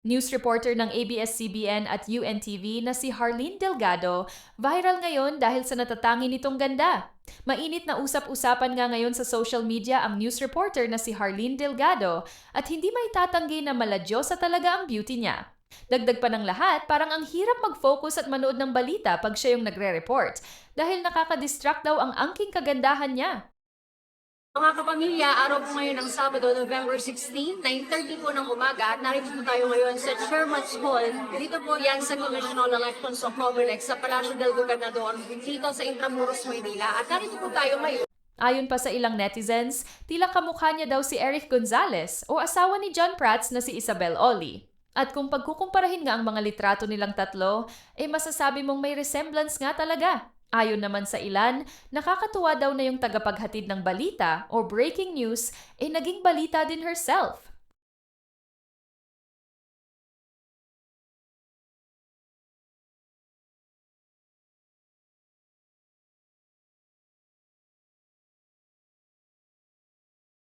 News reporter ng ABS-CBN at UNTV na si Harleen Delgado, viral ngayon dahil sa natatangi nitong ganda. Mainit na usap-usapan nga ngayon sa social media ang news reporter na si Harleen Delgado at hindi may tatanggi na maladyosa talaga ang beauty niya. Dagdag pa ng lahat, parang ang hirap mag-focus at manood ng balita pag siya yung nagre-report dahil nakaka-distract daw ang angking kagandahan niya. Mga kapamilya, araw po ngayon ng Sabado, November 16, 9:30 po ng umaga at narito po tayo ngayon sa Sherman's Hall. Dito po yan sa Commissional Elections of Comelec sa Palacio del Gobernador, dito sa Intramuros, Maynila. At narito po tayo ngayon. Ayon pa sa ilang netizens, tila kamukha niya daw si Eric Gonzalez o asawa ni John Prats na si Isabel Oli. At kung pagkukumparahin nga ang mga litrato nilang tatlo, masasabi mong may resemblance nga talaga. Ayon naman sa ilan, nakakatuwa daw na yung tagapaghatid ng balita o breaking news naging balita din herself.